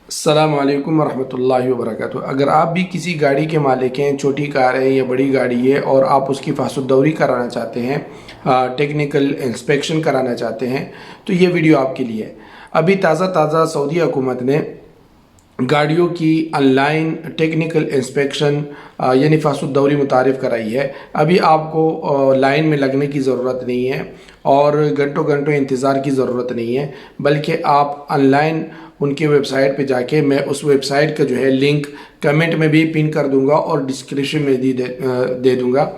अस्सलाम वालेकुम वरहमतुल्लाहि वबरकातुहू। अगर आप भी किसी गाड़ी के मालिक हैं, छोटी कार है या बड़ी गाड़ी है, और आप उसकी फासुद्दौरी कराना चाहते हैं, टेक्निकल इंस्पेक्शन कराना चाहते हैं, तो ये वीडियो आपके लिए है। अभी ताज़ा सऊदी हुकूमत ने गाड़ियों की ऑनलाइन टेक्निकल इंस्पेक्शन यानी फासुद्दौरी मुतारिफ़ कराई है। अभी आपको लाइन में लगने की ज़रूरत नहीं है और घंटों इंतज़ार की ज़रूरत नहीं है, बल्कि आप ऑनलाइन उनके वेबसाइट पे जाके, मैं उस वेबसाइट का जो है लिंक कमेंट में भी पिन कर दूंगा और डिस्क्रिप्शन में दे दूंगा।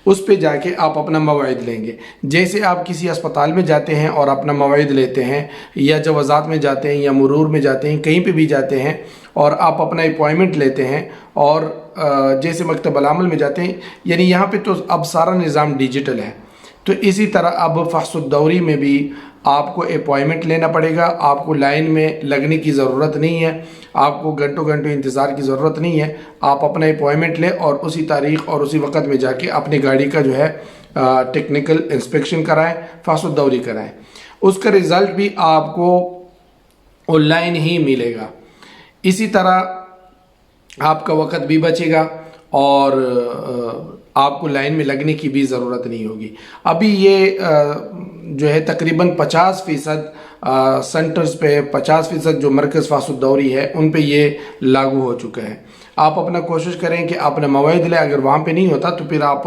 उस पे जाके आप अपना मवाइद लेंगे। जैसे आप किसी अस्पताल में जाते हैं और अपना मवाइद लेते हैं, या जवाज़ात में जाते हैं, या मुरूर में जाते हैं, कहीं पे भी जाते हैं और आप अपना अपॉइंटमेंट लेते हैं, और जैसे मकतब अल-अमल में जाते हैं, यानी यहाँ पे तो अब सारा निज़ाम डिजिटल है। तो इसी तरह अब फासुद्दौरी में भी आपको अपॉइंटमेंट लेना पड़ेगा। आपको लाइन में लगने की ज़रूरत नहीं है, आपको घंटों इंतज़ार की ज़रूरत नहीं है। आप अपना अपॉइंटमेंट लें और उसी तारीख़ और उसी वक्त में जाके अपनी गाड़ी का जो है टेक्निकल इंस्पेक्शन कराएं, फासुद्दौरी कराएं। उसका रिज़ल्ट भी आपको ऑनलाइन ही मिलेगा। इसी तरह आपका वक्त भी बचेगा और आपको लाइन में लगने की भी ज़रूरत नहीं होगी। अभी ये जो है तकरीबन 50% सेंटर्स पे, 50% जो मरकज़ फासुद्दौरी है उन पे ये लागू हो चुका है। आप अपना कोशिश करें कि आपने मवाइद लें, अगर वहाँ पे नहीं होता तो फिर आप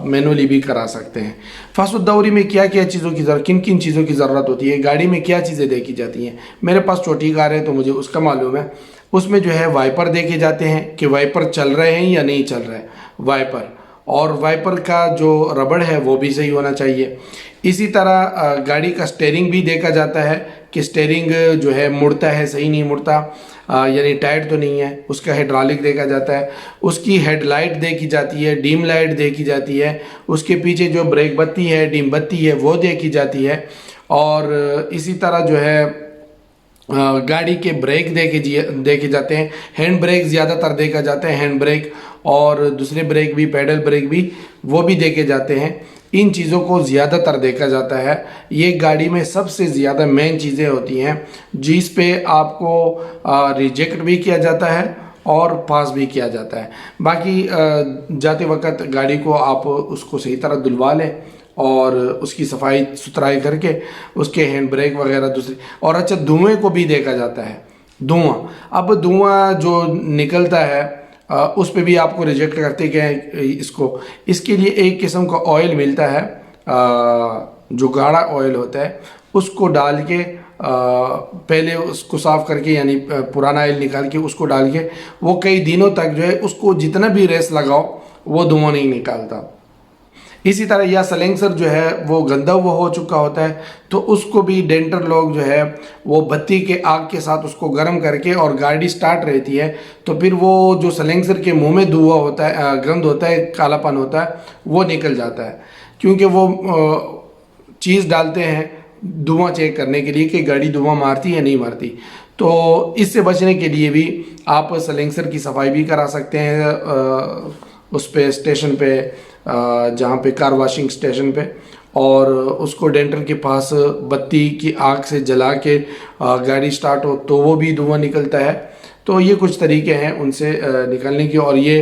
मैनुअली भी करा सकते हैं। फासुद्दौरी में क्या क्या चीज़ों की ज़रूरत, किन किन चीज़ों की ज़रूरत होती है, गाड़ी में क्या चीज़ें देखी जाती हैं। मेरे पास छोटी कार है तो मुझे उसका मालूम है। उसमें जो है वाइपर देखे जाते हैं कि वाइपर चल रहे हैं या नहीं चल रहे हैं, वाइपर, और वाइपर का जो रबड़ है वो भी सही होना चाहिए। इसी तरह गाड़ी का स्टीयरिंग भी देखा जाता है कि स्टीयरिंग जो है मुड़ता है, सही नहीं मुड़ता, यानी टाइट तो नहीं है। उसका हाइड्रोलिक देखा जाता है, उसकी हेडलाइट देखी जाती है, डीम लाइट देखी जाती है, उसके पीछे जो ब्रेक बत्ती है, डीम बत्ती है, वो देखी जाती है। और इसी तरह जो है गाड़ी के ब्रेक देखे जाते हैं। हैंड ब्रेक ज़्यादातर देखा जाता है, हैंड ब्रेक, और दूसरे ब्रेक भी, पैडल ब्रेक भी, वो भी देखे जाते हैं। इन चीज़ों को ज़्यादातर देखा जाता है। ये गाड़ी में सबसे ज़्यादा मेन चीज़ें होती हैं जिस पे आपको रिजेक्ट भी किया जाता है और पास भी किया जाता है। बाकी जाते वक्त गाड़ी को आप उसको सही तरह धुलवा लें और उसकी सफाई सुथराई करके उसके हैंड ब्रेक वगैरह दूसरी। और अच्छा, धुएं को भी देखा जाता है। धुआं, अब धुआं जो निकलता है उस पे भी आपको रिजेक्ट करते गए इसके लिए एक किस्म का ऑयल मिलता है, जो गाढ़ा ऑयल होता है, उसको डाल के पहले उसको साफ़ करके, यानी पुराना ऑयल निकाल के उसको डाल के वो कई दिनों तक जो है उसको जितना भी रेस लगाओ वो धुआं नहीं निकालता। इसी तरह या सलेंसर जो है वो गंदा हुआ हो चुका होता है, तो उसको भी डेंटर लोग जो है वो बत्ती के आग के साथ उसको गर्म करके, और गाड़ी स्टार्ट रहती है तो फिर वो जो सलेंसर के मुंह में धुआं होता है, गंद होता है, कालापन होता है, वो निकल जाता है। क्योंकि वो चीज़ डालते हैं धुआं चेक करने के लिए कि गाड़ी धुआं मारती है नहीं मारती। तो इससे बचने के लिए भी आप सलेंसर की सफाई भी करा सकते हैं उस पे, स्टेशन पे, जहाँ पे कार वॉशिंग स्टेशन पे, और उसको डेंटर के पास बत्ती की आग से जला के गाड़ी स्टार्ट हो तो वो भी धुआं निकलता है। तो ये कुछ तरीके हैं उनसे निकलने की। और ये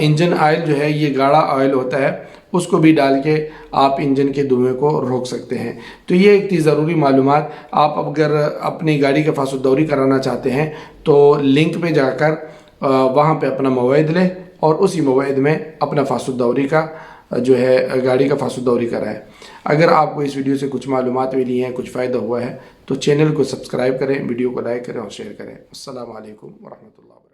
इंजन ऑयल जो है, ये गाढ़ा ऑयल होता है, उसको भी डाल के आप इंजन के धुएं को रोक सकते हैं। तो ये एक थी ज़रूरी मालूमात। आप अगर अपनी गाड़ी का फासुद्दौरी कराना चाहते हैं तो लिंक पे जाकर वहाँ पे अपना मवाइद लें और उसी मवाइद में अपना फासुद्दौरी का जो है गाड़ी का फासुद्दौरी कराएं। अगर आपको इस वीडियो से कुछ मालूमात मिली हैं, कुछ फ़ायदा हुआ है, तो चैनल को सब्सक्राइब करें, वीडियो को लाइक करें और शेयर करें। अस्सलाम वालेकुम वरहमतुल्लाह।